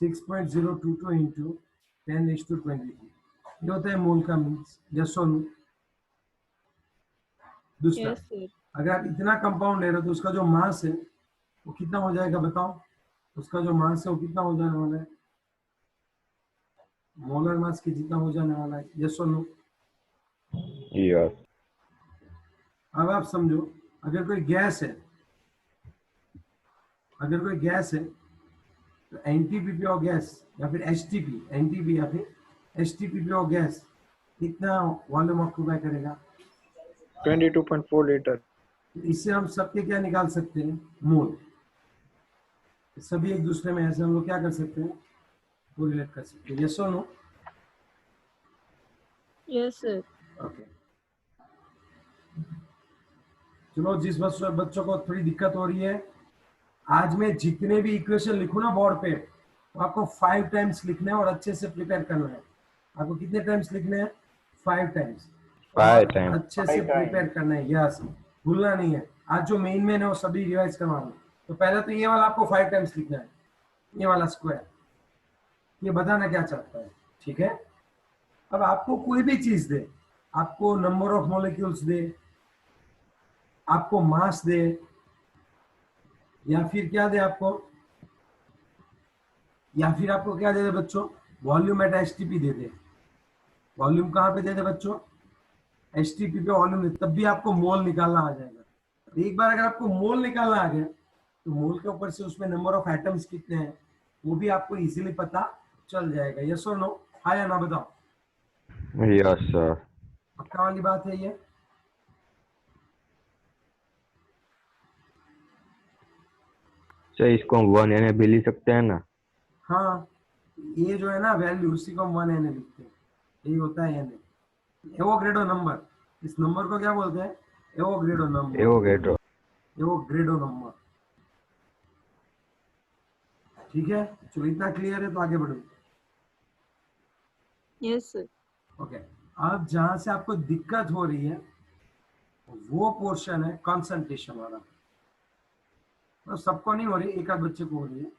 6.022 into 10⁻23 ये होता है मोल का मीन्स। यस और नो? दूसरा, Yes, sir. अगर आप इतना कंपाउंड ले रहे हो तो उसका जो मास है वो कितना हो जाएगा बताओ? उसका जो मास है वो कितना हो जाने वाला है? मोलर मास के जितना हो जाने वाला है। यस और नो? यस। अब आप समझो, अगर कोई गैस है, अगर कोई गैस है तो एनटीपीपी ऑफ गैस या फिर एचटीपी, एनटीपी या फिर एचटीपी ऑफ गैस कितना वॉल्यूम ऑक्यूपाई करेगा? 22.4 लीटर। इससे हम सबके क्या निकाल सकते हैं? मोल। सभी एक दूसरे में ऐसे हम लोग क्या कर सकते हैं? कोरिलेट कर सकते हैं। यस और नो? Yes, sir. ओके, चलो जिस बच्चों को थोड़ी दिक्कत हो रही है, आज मैं जितने भी इक्वेशन लिखूं ना बोर्ड पे, तो आपको 5 टाइम्स लिखना है और अच्छे से प्रिपेयर करना है। आपको कितने टाइम्स लिखने हैं? 5 टाइम्स। 5 टाइम। अच्छे से प्रिपेयर करना है, यस, भूलना नहीं है। आज जो मेन है वो सभी रिवाइज करवा लो। तो पहले तो ये वाला आपको 5 टाइम्स लिखना है, ये वाला स्क्वायर, ये बताना क्या चाहता है, ठीक है? अब आपको कोई भी चीज दे, आपको नंबर ऑफ मॉलिक्यूल्स दे, आपको मास दे, या फिर क्या दे आपको, या फिर आपको क्या दे दे बच्चों? Volume at HTP they they. Volume कहाँ पे दे दे बच्चों? एचटीपी पे वॉल्यूम दे, तब भी आपको मोल निकालना आ जाएगा। एक बार अगर आपको मोल निकालना आ गया तो मोल के ऊपर से उसमें नंबर ऑफ एटम्स कितने हैं वो भी आपको इजीली पता चल जाएगा। यस और नो? हाँ या ना बताओ? Yes sir. पक्का वाली बात है ये? सर इसको हम 1 एन भी लिख सकते हैं ना? हाँ, ये जो है ना वैल्यू, उसी को हम 1 एन लिखते हैं, यही होता है एन। एवोग्रेडो नंबर, इस नंबर को क्या बोलते हैं? एवोग्रेडो नंबर। एवोगैड्रो। एवोग्रेडो नंबर, ठीक है? चलो इतना क्लियर है तो आगे बढ़ो। Yes, sir. ओके, अब जहां से आपको दिक्कत हो रही है वो पोर्शन है कंसंट्रेशन वाला। तो सबको नहीं हो रही, एक आध बच्चे को हो रही है,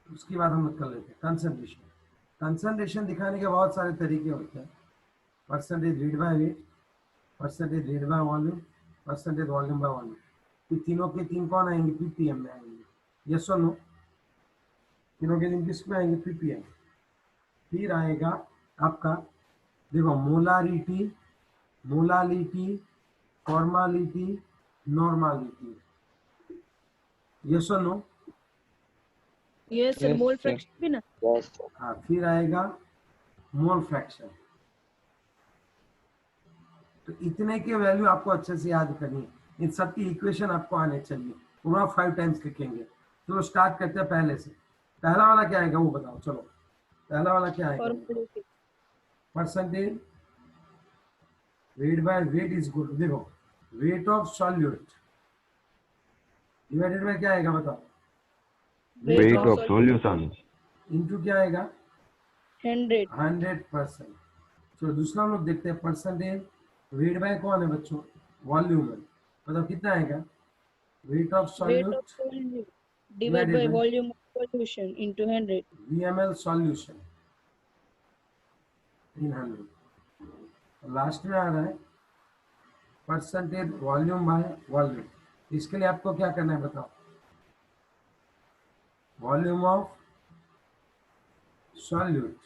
उसकी बात हम लोग कर लेते हैं। कंसंट्रेशन, कंसंट्रेशन दिखाने के बहुत सारे तरीके होते हैं। Percentage read by weight, percentage read by volume, percentage volume by volume. तो तीनों के तीन कौन आएंगे? पीपीएम में आएंगे। यस और नो? तीनों के तीन किस में आएंगे? पीपीएम। फिर आएगा आपका, देखो, molarity, molality, formality, normality. Yes और no? Yes, sir. Yes, Mole sir. fraction भी ना? Yes, sir. हाँ, फिर आएगा मोल फ्रैक्शन। तो इतने के वैल्यू आपको अच्छे से याद करनी है, इन सब की इक्वेशन आपको आने चाहिए। पूरा 5 टाइम्स लिखेंगे। चलो स्टार्ट करते हैं पहले से। पहला वाला क्या आएगा वो बताओ? चलो पहला वाला क्या आएगा? Formula. Percentage weight by weight is good. देखो, weight of solute divided by क्या आएगा बताओ? वेट ऑफ सॉल्यूशन इनटू क्या आएगा? 100. 100%। चलो दूसरा हम लोग देखते हैं, परसेंटेज वेट बाय कौन है बच्चों? वॉल्यूम है। मतलब कितना आएगा? Weight of Weight solute of solute divided divided by by volume of solution into 100. VML solution in 100। Last में आ रहा है परसेंटेज वॉल्यूम बाय वॉल्यूम। इसके लिए आपको क्या करना है बताओ? Volume of solute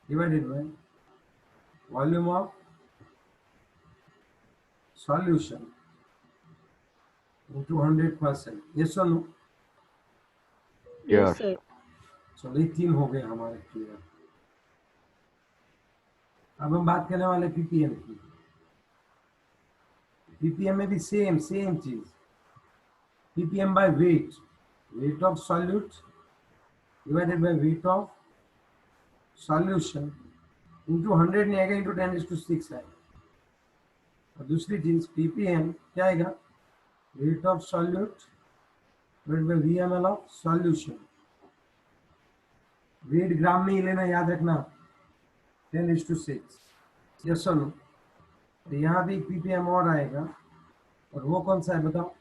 divided by volume of solution into 100%। Yes और नो? Yes, yes. sir. चलो ये 3 हो गए हमारे क्लियर। अब हम बात करने वाले पीपीएम की। पीपीएम में भी सेम चीज, ppm by weight, wait of solute divided by weight of solution into 100 नहीं आएगा, इनटू 10⁶ आएगा। और दूसरी चीज पीपीएम क्या आएगा? Weight of solute divided by VML of solution. Weight gram में ही लेना, याद रखना, 10⁶। यस और नो? तो यहाँ भी पीपीएम और आएगा, और वो कौन सा है बताओ?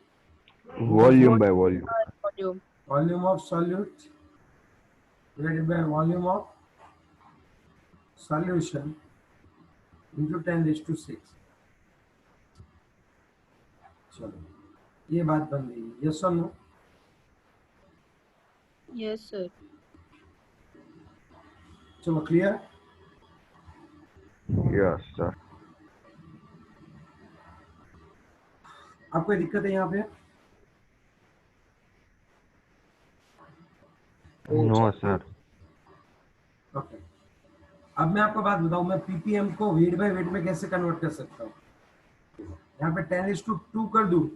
Volume by volume. Volume. Volume of solute divided by volume of solution into 10⁶। चलो ये बात बन गई, यस और नो? Yes, sir. चलो क्लियर? Yes sir. आपको कोई दिक्कत है यहाँ पे? No sir. ओके, अब मैं आपको बात बताऊं, मैं पीपीएम को वेट बाय वेट में कैसे कन्वर्ट कर सकता हूँ? यहाँ पे 10:2 कर दूं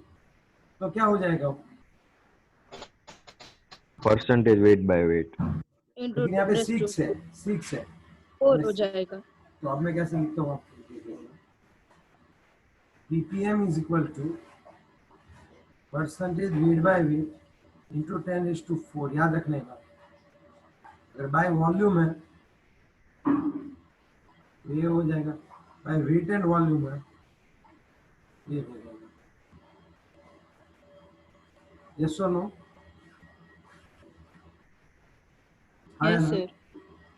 तो क्या हो जाएगा? Percentage weight by wait. Into लेकिन यहाँ पे 10 to 6 है, 6 है। 4 हो जाएगा। तो अब मैं कैसे लिखता हूँ आपको? PPM is equal to percentage weight by weight into 10⁴। याद रखने का, अगर बाय वॉल्यूम है तो ये हो जाएगा, बाय वेट एंड वॉल्यूम है ये हो जाएगा। यस और नो? हाँ Yes, ना? sir.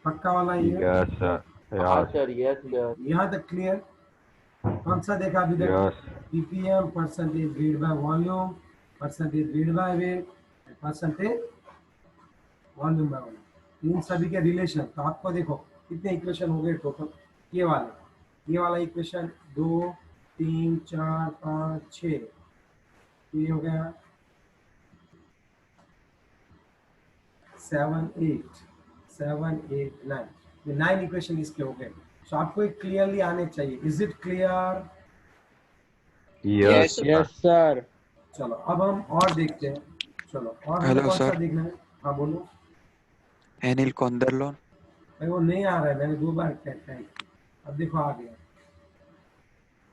पक्का वाला ये है? Yes sir. Yes sir yes sir. यहाँ तक क्लियर? कौन सा देखा अभी तक? Yes. PPM, percentage weight by volume, percentage weight by weight, percentage volume by volume, इन सभी के रिलेशन। तो आपको देखो कितने इक्वेशन हो गए टोटल? ये वाला इक्वेशन 2 3 4 5 6, ये हो गया 7 8 9, ये 9 इक्वेशन इसके हो गए। सो आपको एक क्लियरली आने चाहिए। Is it clear? Yes yes sir. चलो अब हम और देखते हैं। चलो और हमें हेलो कौन सा सर। देखना है? हाँ बोलो। एनिल कॉन्डरलोन। भाई वो नहीं आ रहा है, मैंने 2 बार टाइप किया, अब देखो आ गया।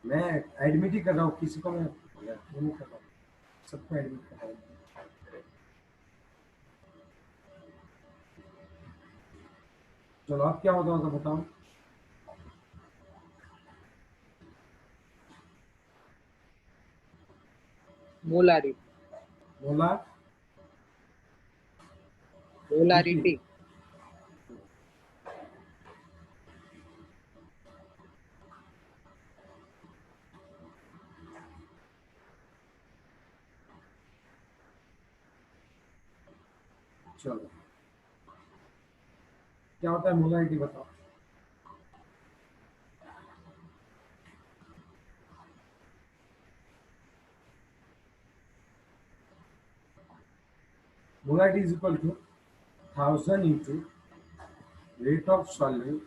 मैं एडमिट ही कर रहा हूँ, किसी को मैं वो नहीं कर रहा हूँ, सबको एडमिट कर रहा हूँ। चलो अब क्या होता होगा बताओ? मोलारिटी। बोला मोलारिटी। चलो क्या होता है मोलारिटी बताओ? Molarity is equal to 1000 into rate of solvent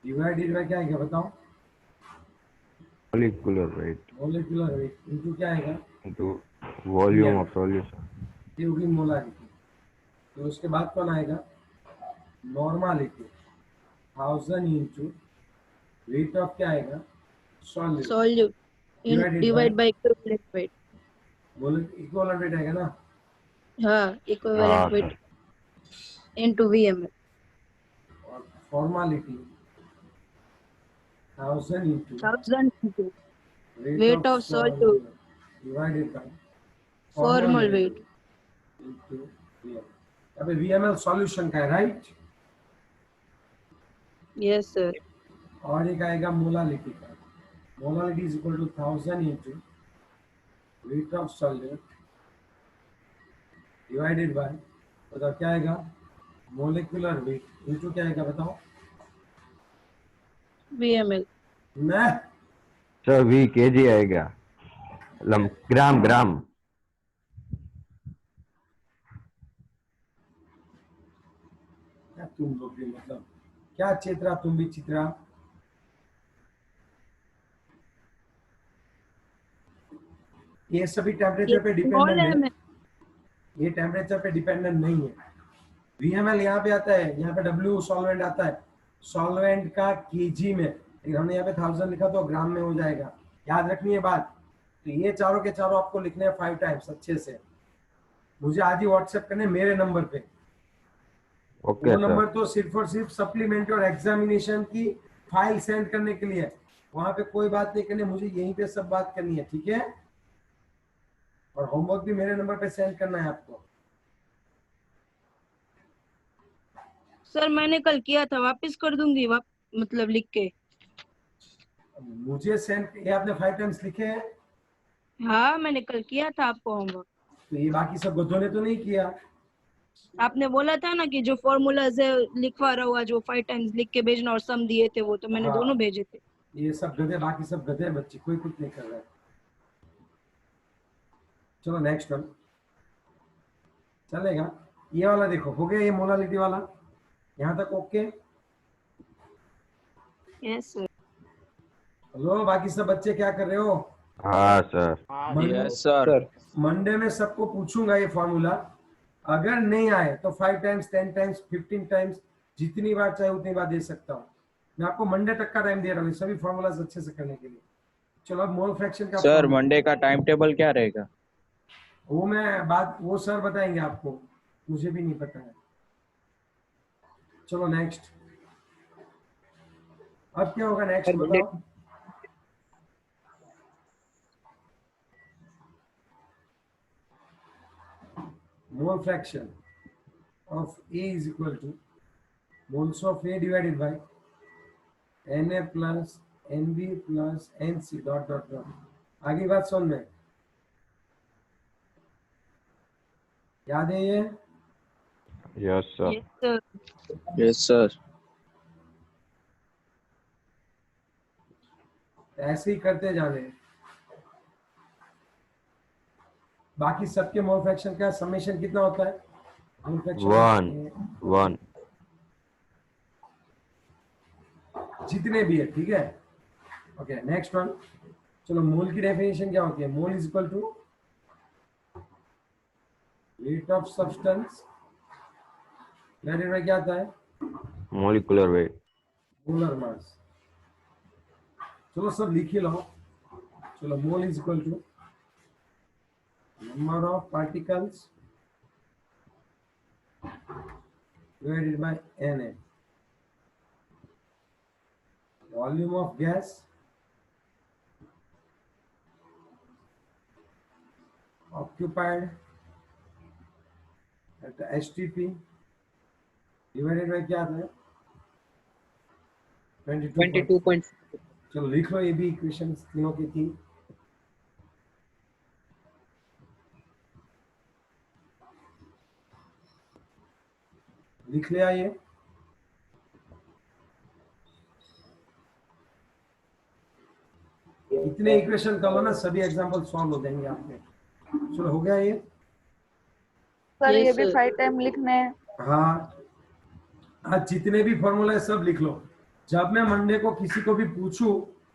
divided by क्या आएगा बताओ? Molecular weight molecular weight into क्या आएगा? Into volume of solution. ये होगी मोलारिटी। तो उसके बाद कौन आएगा? नॉर्मालिटी। 1000 इंटू रेट ऑफ क्या आएगा? Solute Solute. Divide by equivalent weight. Equal rate आएगा ना? हाँ, हाँ equivalent weight sir. into VML. और formality 1000 into 1000 into rate weight of of solute. Divided by Formal weight. Into VML. अबे VML solution का है, राइट? Yes, sir. और एक आएगा मोलालिटी का। Molality is equal to 1000 into rate of solute divided by, बताओ क्या आएगा? मोलिकुलर वेट इंटू क्या आएगा बताओ? VML. मैं सर वी केजी आएगा, ग्राम ग्राम। क्या तुम लोग भी, मतलब क्या चेतरा, तुम भी चित्रा। ये सभी टेम्परेचर पे Small डिपेंडेंट है, m. ये टेम्परेचर पे डिपेंडेंट नहीं है। वीएमएल यहाँ पे आता है, यहाँ पे डब्ल्यू सॉल्वेंट आता है, सॉल्वेंट का केजी में, लेकिन हमने यहाँ पे 1000 लिखा तो ग्राम में हो जाएगा। याद रखनी है बात। तो ये चारों के चारों आपको लिखने हैं 5 टाइम्स अच्छे से। मुझे आज ही व्हाट्सएप करने मेरे नंबर पे। ओके वो सर। नंबर तो सिर्फ और सिर्फ सप्लीमेंट्री और एग्जामिनेशन की फाइल सेंड करने के लिए, वहां पे कोई बात नहीं करनी, मुझे यहीं पे सब बात करनी है, ठीक है? और होमवर्क भी मेरे नंबर पे सेंड करना है आपको। सर मैंने कल किया था, वापस कर दूंगी मतलब लिख के। मुझे सेंड, ये आपने 5 टाइम्स लिखे हैं, हाँ मैंने कल किया था आपको होमवर्क। तो ये बाकी सब गधों ने तो नहीं किया। आपने बोला था ना कि जो फॉर्मूलाज है लिखवा रहा हुआ, जो 5 टाइम्स लिख के भेजना और सम दिए थे, वो तो मैंने हाँ। दोनों भेजे थे। ये सब गधे, बाकी सब गधे बच्चे, कोई कुछ नहीं कर रहा है। चलो नेक्स्ट वन चलेगा। ये वाला देखो, हो गया ये मोलालिटी वाला, यहाँ तक ओके। Yes sir. हेलो बाकी सब बच्चे क्या कर रहे हो? हाँ सर। Yes sir. मंडे में सबको पूछूंगा ये फॉर्मूला, अगर नहीं आए तो 5 टाइम्स 10 टाइम्स 15 टाइम्स जितनी बार चाहे उतनी बार दे सकता हूँ। मैं आपको मंडे तक का टाइम दे रहा हूँ सभी फॉर्मूलाज अच्छे से करने के लिए। चलो अब मोल फ्रैक्शन का सर formula- मंडे का टाइम टेबल क्या रहेगा? वो मैं बात, वो सर बताएंगे आपको, मुझे भी नहीं पता है। चलो नेक्स्ट, अब क्या होगा नेक्स्ट सर, मंडे- बताओ। Mole fraction of A is equal to moles of A divided by Na plus Nb plus Nc dot dot dot। आगे बात सुन में, याद है ये? Yes sir. Yes sir. Yes sir. ऐसे ही करते जाने। बाकी सबके मोल फ्रैक्शन का समेशन कितना होता है? मोल फ्रैक्शन 1 जितने भी है, ठीक है। Okay next one. चलो मोल की डेफिनेशन क्या होती है? Mole is equal to weight of substance divided by क्या आता है? Molecular weight. Molar mass. चलो सब लिख ही लो। चलो mole is equal to number of particles divided by Na, volume of gas occupied at STP divided by क्या आता है? 22। चलो लिख लो, ये भी इक्वेशन तीनों की थी। लिख लिया ये? इतने इक्वेशन कर लो ना, सभी एग्जांपल सॉल्व हो जाएंगे आपके। चलो हो गया ये? सर Yes, ये भी sir. 5 टाइम लिखने हैं। हाँ, आज जितने भी फॉर्मूला है सब लिख लो। जब मैं मंडे को किसी को भी पूछूं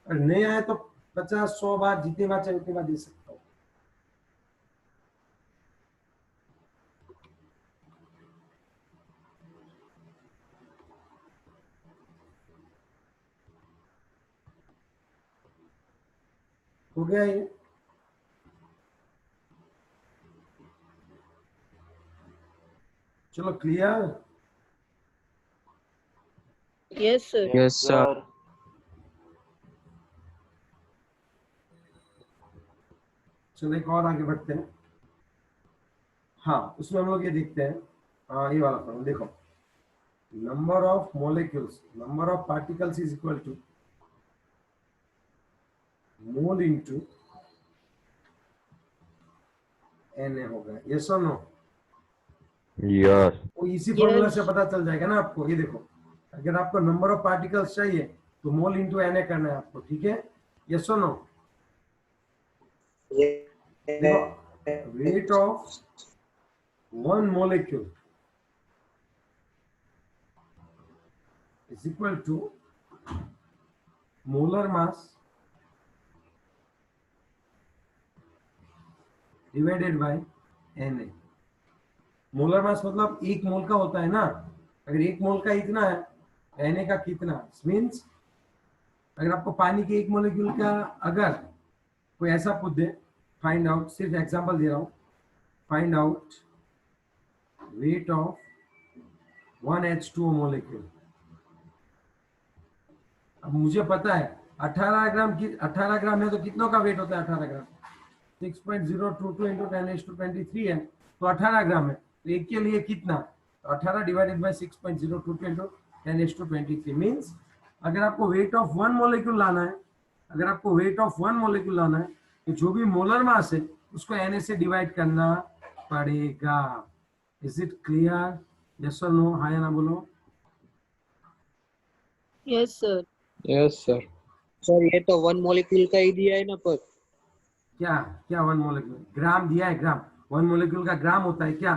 और नहीं आए तो 50-100 बार, जितनी बार चाहे उतनी बार दे सकता हूँ। हो गया ये? चलो clear? Yes sir. Yes sir. चलो एक और आगे बढ़ते हैं। हाँ उसमें हम लोग ये देखते हैं, हाँ ये वाला फॉर्मूला देखो, number of molecules, number of particles is equal to mole into Na होगा। यस और नो? यस। वो इसी फॉर्मूला Yes. से पता चल जाएगा ना आपको। ये देखो, अगर आपको नंबर ऑफ पार्टिकल्स चाहिए तो मोल इनटू Na करना है आपको, ठीक है? यस और no? Weight of one molecule is equal to molar mass divided by Na। Molar mass मतलब एक मोल का होता है ना, अगर एक मोल का इतना है, Na का कितना, मीन्स अगर आपको पानी के एक मोलिक्यूल का अगर कोई ऐसा पूछ दे, फाइंड आउट, सिर्फ एग्जांपल दे रहा हूं, find out weight of 1H2O molecule. अब मुझे पता है 18 ग्राम की, 18 ग्राम है तो कितनों का वेट होता है? 18 ग्राम 6.022 × 10⁻23 है, तो 18 ग्राम है, तो एक के लिए कितना? 18 डिवाइडेड बाय 6.02 into 10⁻23 मीन्स अगर आपको वेट ऑफ वन मॉलिक्यूल लाना है, अगर आपको वेट ऑफ वन मॉलिक्यूल लाना है तो जो भी मोलर मास है उसको Na से डिवाइड करना पड़ेगा। Is it clear? यस और नो? हाँ या ना बोलो। Yes sir. Yes sir. Sir ये तो वन मॉलिक्यूल का ही दिया है ना पर। क्या क्या वन मॉलिक्यूल? ग्राम दिया है, ग्राम। वन मॉलिक्यूल का ग्राम होता है क्या?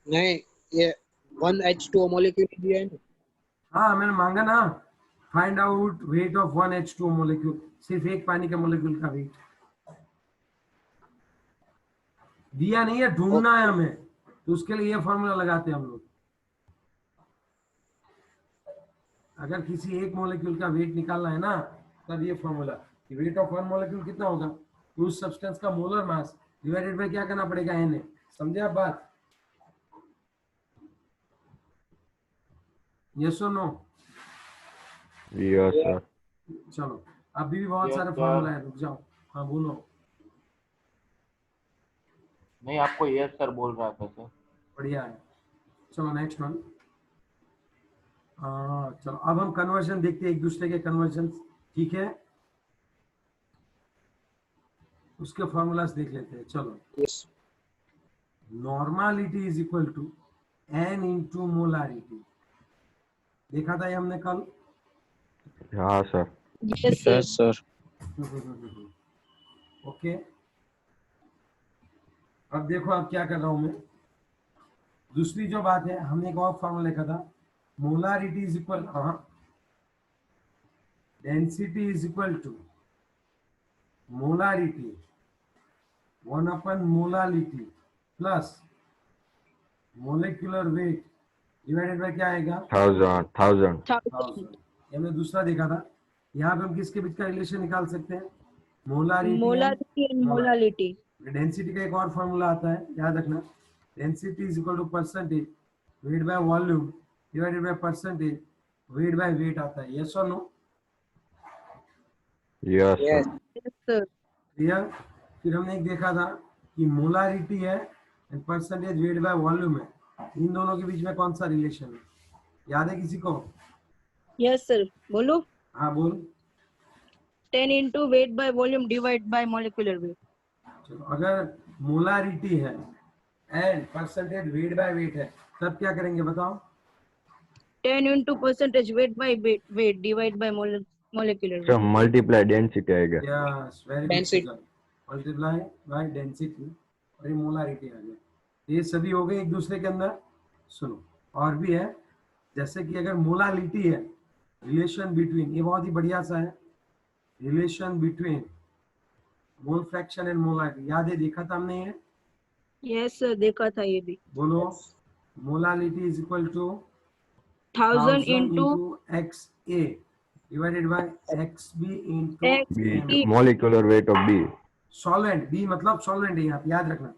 नहीं, ये 1H2O मॉलिक्यूल ही दिया है ना। हाँ मैंने मांगा ना, find out wait of one H2O molecule, सिर्फ एक पानी के मॉलिक्यूल का वेट दिया नहीं है, ढूंढना है हमें, तो उसके लिए ये फॉर्मूला लगाते हैं हम लोग। अगर किसी एक मॉलिक्यूल का वेट निकालना है ना, तब ये फॉर्मूला कि वेट ऑफ वन मॉलिक्यूल कितना होगा, तो उस सब्सटेंस का मोलर मास डिवाइडेड बाय क्या करना पड़ेगा, Na। समझे आप बात? यस और नो? Yes sir. चलो अभी भी बहुत सारे फॉर्मूला है, रुक जाओ। हाँ बोलो। नहीं, आपको यस सर बोल रहा था सर। बढ़िया है। चलो नेक्स्ट वन। चलो अब हम कन्वर्जन देखते हैं, एक दूसरे के कन्वर्जन, ठीक है? उसके फॉर्मूलास देख लेते हैं। चलो, yes. Normality is equal to n into molarity, देखा था ये हमने कल। हाँ sir. Yes sir. Yes sir. Okay, अब देखो अब क्या कर रहा हूं मैं। दूसरी जो बात है, हमने एक और फॉर्मूला लिखा था, molarity is equal, density is equal to molarity 1/मोलारिटी plus molecular weight divided by क्या आएगा, 1000। ये हमने दूसरा देखा था। यहाँ पे हम किसके बीच का रिलेशन निकाल सकते हैं, molarity molarity and molality. Density का एक और फॉर्मूला आता है, याद रखना, density is equal to percentage weight by volume divided by percentage weight by weight आता है। यस और no? Yes yes. Sir. Clear? फिर हमने एक देखा था कि मोलारिटी है and percentage weight by volume है, इन दोनों के बीच में कौन सा रिलेशन है, याद है किसी को? यस सर, बोलो। हाँ बोल। 10 into weight by volume divide by molecular weight। चलो, अगर मोलारिटी है and percentage weight by wait है, तब क्या करेंगे बताओ? 10 into percentage weight by weight divide by molecular sir weight। Multiply density आएगा। Yes, very Density। Good. Multiply by density और ये मोलारिटी आ गया। ये सभी हो गए एक दूसरे के अंदर। सुनो, और भी है, जैसे कि अगर मोलालिटी है, रिलेशन बिटवीन, ये बहुत ही बढ़िया सा है, relation between mole fraction and molarity, याद है, देखा था हमने ये? यस सर, देखा था ये भी। बोलो, molality is equal to 1000 into XA divided by XB into XB। Molecular weight of B. Solvent, B मतलब सॉल्वेंट है यहाँ पे, याद रखना।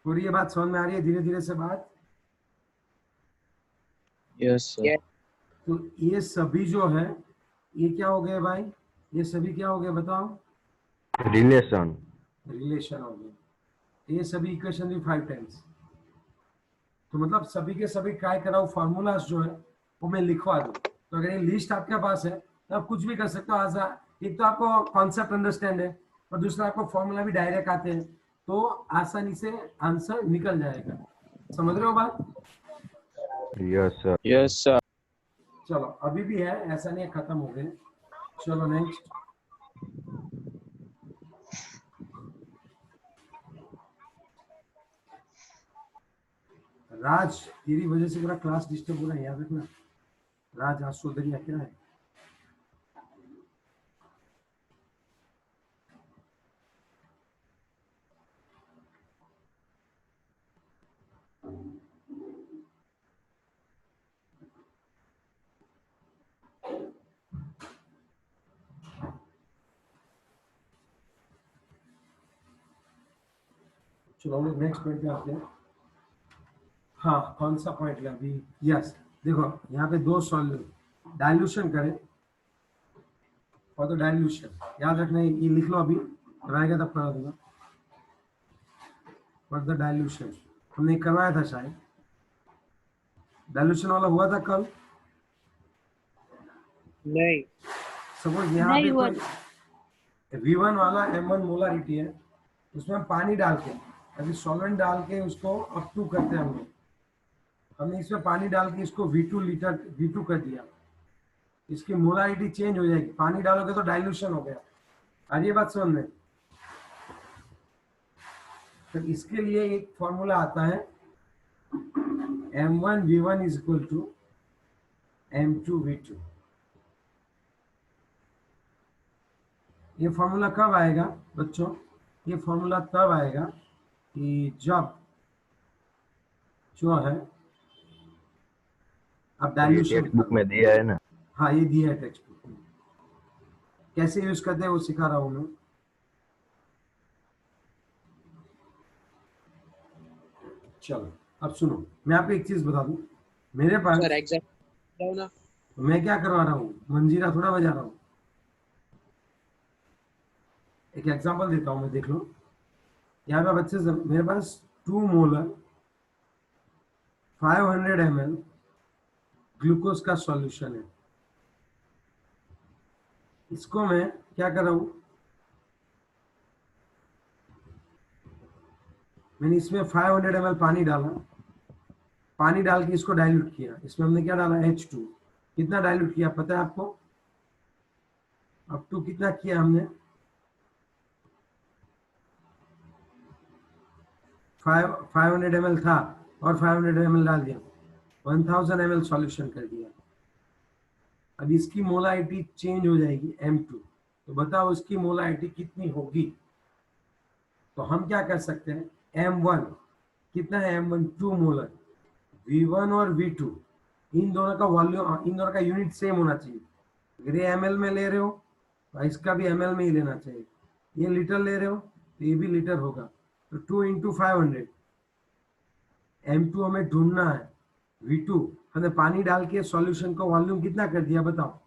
थोड़ी ये बात समझ में आ रही है धीरे धीरे से बात? Yes sir. तो ये सभी जो है, ये क्या हो गए भाई, ये सभी क्या हो गए बताओ? रिलेशन। रिलेशन हो गए। ये सभी इक्वेशन भी 5 टाइम्स, तो मतलब सभी के सभी ट्राई कराओ फॉर्मूलाज जो है वो मैं लिखवा दूं। तो अगर ये लिस्ट आपके पास है तो आप कुछ भी कर सकते हो। आज एक तो आपको कॉन्सेप्ट अंडरस्टैंड है और दूसरा आपको फॉर्मूला भी डायरेक्ट आते हैं, तो आसानी से आंसर निकल जाएगा। समझ रहे हो बात? Yes sir. Yes sir. चलो अभी भी है, ऐसा नहीं है खत्म हो गए। चलो नेक्स्ट। राज, तेरी वजह से पूरा क्लास डिस्टर्ब हो रहा है, याद रखना। राज आज सोदरिया क्या है? चलो हम लोग नेक्स्ट पॉइंट पे आते हैं। हाँ, कौन सा पॉइंट है अभी? यस, देखो यहाँ पे दो सॉल्यूशन डाइल्यूशन करें, और तो डाइल्यूशन याद रखना है, ये लिख लो अभी, जब आएगा तब करा दूंगा। For the dilution. हमने करवाया था शायद, डाइल्यूशन वाला हुआ था कल। नहीं। सपोज यहाँ नहीं पे हुआ। कोई V1 वाला M1 मोलारिटी है, उसमें हम पानी डाल के, अभी सॉल्वेंट डाल के उसको अप टू करते हैं हमने इसमें पानी डाल के इसको V2 लीटर V2 कर दिया, इसकी मोलारिटी चेंज हो जाएगी। पानी डालोगे तो डाइल्यूशन हो गया। आज ये बात समझ में। तो इसके लिए एक फॉर्मूला आता है, M1V1 is equal to M2V2। ये फॉर्मूला कब आएगा बच्चों? ये फॉर्मूला तब आएगा कि जब जो है अब डाइल्यूशन टेक्स्ट बुक में दिया है ना। हाँ, ये दिया है टेक्स्ट बुक में। कैसे यूज करते हैं वो सिखा रहा हूं मैं। चलो अब सुनो, मैं आपको एक चीज बता दूं। मेरे पास सर एग्जाम ना, मैं क्या करवा रहा हूँ, मंजीरा थोड़ा बजा रहा हूँ। एक एग्जांपल देता हूँ मैं, देख लो। यहाँ पे बच्चे से मेरे पास 2 मोलर 500 ml ग्लूकोज का सॉल्यूशन है। इसको मैं क्या कर रहा हूँ, मैंने इसमें 500 ml पानी डाला, पानी डाल के इसको डाइल्यूट किया। इसमें हमने क्या डाला, H2। कितना डाइल्यूट किया पता है आपको? अप टू कितना किया हमने? 500 ml था और 500 ml डाल दिया, 1000 ml सॉल्यूशन कर दिया। अब इसकी मोलारिटी चेंज हो जाएगी M2। तो बताओ इसकी मोलारिटी कितनी होगी? तो हम क्या कर सकते हैं, M1 कितना है, M1 2 मोलर। V1 और V2 इन दोनों का वॉल्यूम, इन दोनों का यूनिट सेम होना चाहिए। अगर ये ml में ले रहे हो तो इसका भी ml में ही लेना चाहिए। ये लीटर ले रहे हो तो ये भी लीटर होगा। तो 2 × 500, M2 हमें ढूंढना है। V2 हमने पानी डाल के सॉल्यूशन को वॉल्यूम कितना कर दिया बताओ?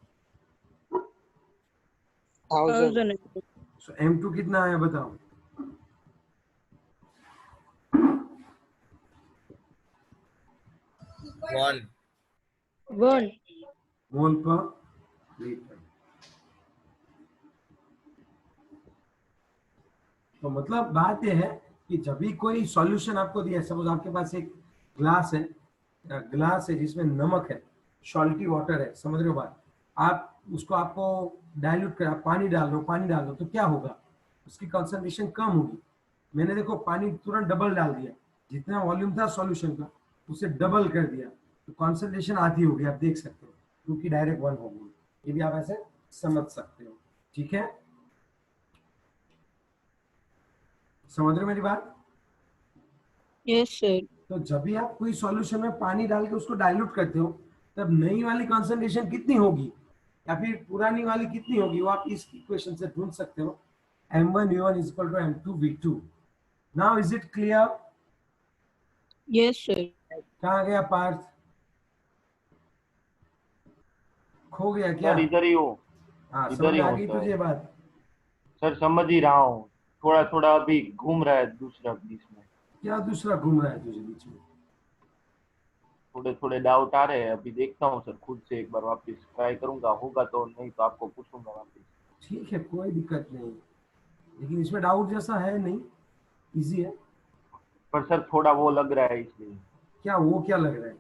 1000। So, M2 कितना है बताओ? 1 मोल पर लीटर। तो मतलब बात यह है कि जब भी कोई सॉल्यूशन आपको दिया, सपोज आपके पास एक ग्लास है जिसमें नमक है, सॉल्टी वाटर है, समझ रहे हो बात? आप उसको आपको डाइल्यूट कर, पानी डाल रहे हो तो क्या होगा, उसकी कंसंट्रेशन कम होगी। मैंने देखो पानी तुरंत डबल डाल दिया, जितना वॉल्यूम था सॉल्यूशन का उसे डबल कर दिया, तो कंसंट्रेशन आधी हो गई। आप देख सकते हो, क्योंकि डायरेक्ट 1 हो गई। ये भी आप ऐसे समझ सकते हो, ठीक है? समझ रहे हो मेरी बात? Yes sir. तो जब भी आप कोई सॉल्यूशन में पानी डाल के उसको डाइल्यूट करते हो, तब नई वाली कंसंट्रेशन कितनी होगी या फिर पुरानी वाली कितनी होगी, वो आप इस इक्वेशन से ढूंढ सकते हो। M1V1 is equal to M2V2। Now is it clear? Yes sir. कहाँ गया पार्थ? खो गया क्या? सर इधर ही हो, हाँ, इधर समझ ही आ हो गई सर। तुझे बात? सर समझ ही रहा हूँ, थोड़ा थोड़ा अभी घूम रहा है दूसरा बीच में, क्या दूसरा घूम रहा है तुझे बीच में? थोड़े थोड़े डाउट आ रहे हैं। अभी देखता हूँ सर, खुद से एक बार वापस ट्राई करूंगा, होगा तो, नहीं तो आपको पूछूंगा वापस। ठीक है, कोई दिक्कत नहीं, लेकिन इसमें डाउट जैसा है नहीं, इजी है। पर सर थोड़ा वो लग रहा है, इसलिए क्या वो क्या लग रहा है?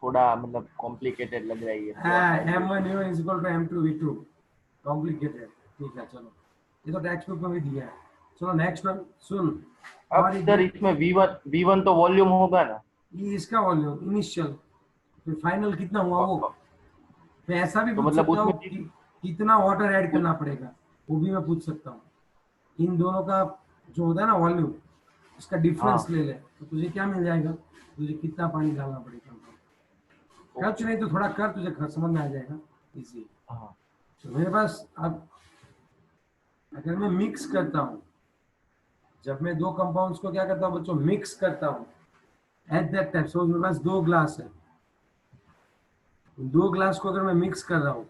थोड़ा मतलब कॉम्प्लिकेटेड लग रहा है ये। M1V1 is equal to M2V2, complicated. ठीक है, चलो, ये तो टेक्स्ट बुक में भी दिया है। चलो नेक्स्ट वन सुन। अब सर इसमें V1 तो वॉल्यूम होगा ना? ये इसका वॉल्यूम इनिशियल, फिर फाइनल कितना हुआ वो। मैं ऐसा भी तो पूछ मतलब सकता हूँ उसमें कि कितना वाटर ऐड करना पड़ेगा, वो भी मैं पूछ सकता हूँ। इन दोनों का जो होता है ना वॉल्यूम, इसका डिफरेंस ले ले तो तुझे क्या मिल जाएगा, तुझे कितना पानी डालना पड़ेगा। कुछ नहीं तो थोड़ा कर, तुझे समझ में आ जाएगा, इजी। तो मेरे पास अब अगर मैं मिक्स करता हूँ, जब मैं 2 कंपाउंड्स को क्या करता हूँ बच्चों, मिक्स करता हूँ, एट दैट टाइम सपोज मेरे पास 2 ग्लास है, 2 ग्लास को अगर मैं मिक्स कर रहा हूँ,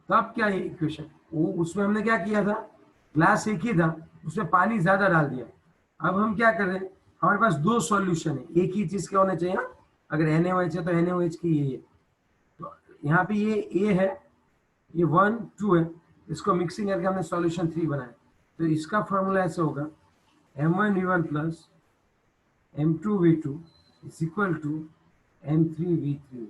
तब क्या है इक्वेशन, वो उसमें हमने क्या किया था, ग्लास एक ही था, उसमें पानी ज्यादा डाल दिया। अब हम क्या कर रहे हैं, हमारे पास दो सॉल्यूशन है, एक ही चीज के होने चाहिए। अगर NaOH है तो NaOH की ये है। तो यहाँ पे ये A है, ये 1 2 है, इसको मिक्सिंग करके हमने सॉल्यूशन 3 बनाया। तो इसका फॉर्मूला ऐसे होगा, M1V1 plus M2V2 is equal to M3V3।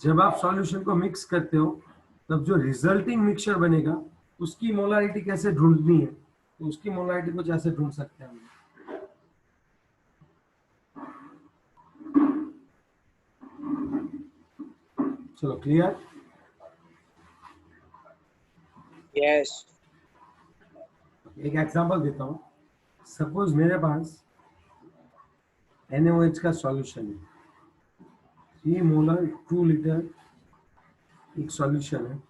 जब आप सॉल्यूशन को मिक्स करते हो तब जो रिजल्टिंग मिक्सचर बनेगा उसकी मोलारिटी कैसे ढूंढनी है, तो उसकी मोलारिटी को जैसे ढूंढ सकते हैं हम। चलो क्लियर। Yes. एक एग्जांपल देता हूँ। सपोज मेरे पास NaOH का सॉल्यूशन है, 3 मोलर 2 लीटर एक सॉल्यूशन है,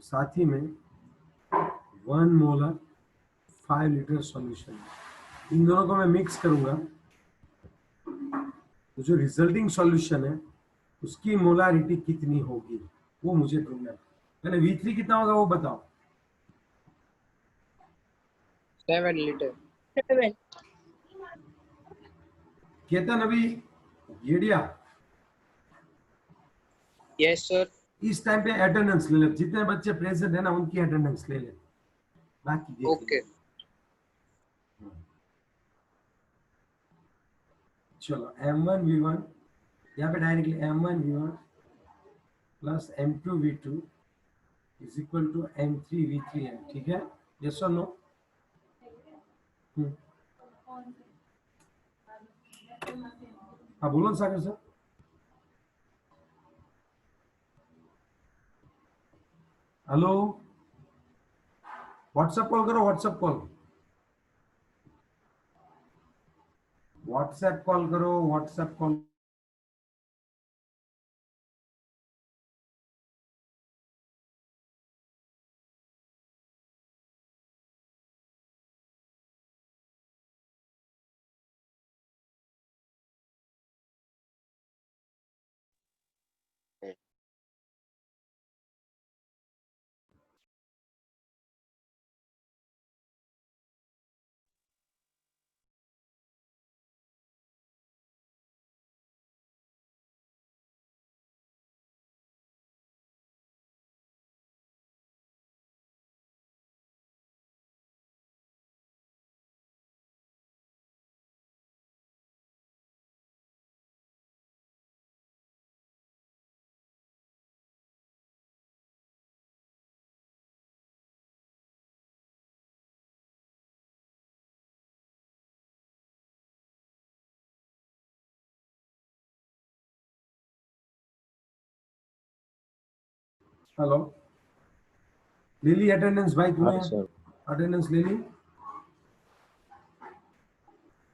साथ ही में 1 मोलर 5 लीटर सॉल्यूशन है। इन दोनों को मैं मिक्स करूंगा तो जो रिजल्टिंग सॉल्यूशन है उसकी मोलारिटी कितनी होगी वो मुझे ढूंढना है। पहले V3 कितना होगा वो बताओ। 7 liter. 7. केतन अभी गेड़िया Yes, sir. इस टाइम पे अटेंडेंस ले ले, जितने बच्चे प्रेजेंट है ना उनकी अटेंडेंस ले ले, बाकी देख Okay. लेंगे। चलो M1V1 यहाँ पे directly M1V1 plus M2V2 is equal to M3V3 है, ठीक है? यस और नो? हाँ बोलो ना सागर सर। हेलो, व्हाट्सएप कॉल करो, व्हाट्सएप कॉल, व्हाट्सएप कॉल करो, व्हाट्सएप कॉल। हेलो, ले ली अटेंडेंस भाई हाँ तूने? सर। अटेंडेंस ले ली?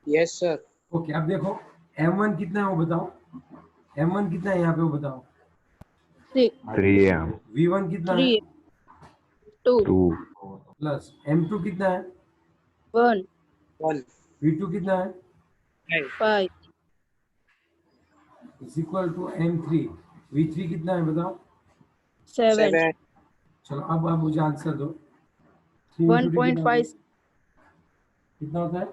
Yes, sir. ओके, अब देखो M1 कितना है वो बताओ। M1 कितना है यहाँ पे वो बताओ। 3. 3 V1 कितना है 3. 2. 2 प्लस M2 कितना है, 1. 1. V2 कितना है 5. Is equal to M3। V3 कितना है बताओ। 7. 7. चलो अब मुझे आंसर दो। 3 into 2 कितना होता है? 1.5. कितना होता है?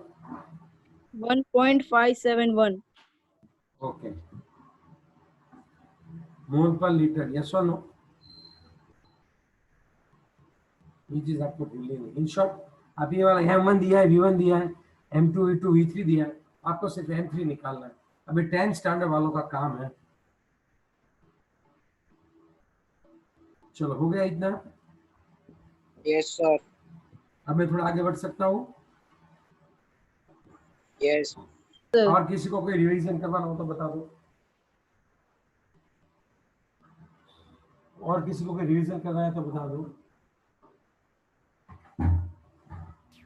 1.571. ओके, मोल पर लीटर, यस और नो? ये चीज आपको भूलनी नहीं। इन शॉर्ट आप ये वाला M1 दिया है, V1 दिया है, M2 V2 V3 दिया है, आपको सिर्फ M3 निकालना है। अभी 10 स्टैंडर्ड वालों का काम है। चलो हो गया इतना। Yes, sir. अब मैं थोड़ा आगे बढ़ सकता हूँ। Yes. और किसी को कोई रिवीजन करवाना हो तो बता दो। और किसी को कोई रिवीजन करना है तो बता दो।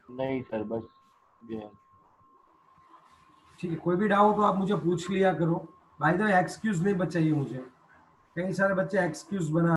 नहीं सर, बस ये है। ठीक है, कोई भी डाउट हो आप मुझे पूछ लिया करो। बाय द वे एक्सक्यूज नहीं बचाइए मुझे, कई सारे बच्चे एक्सक्यूज बना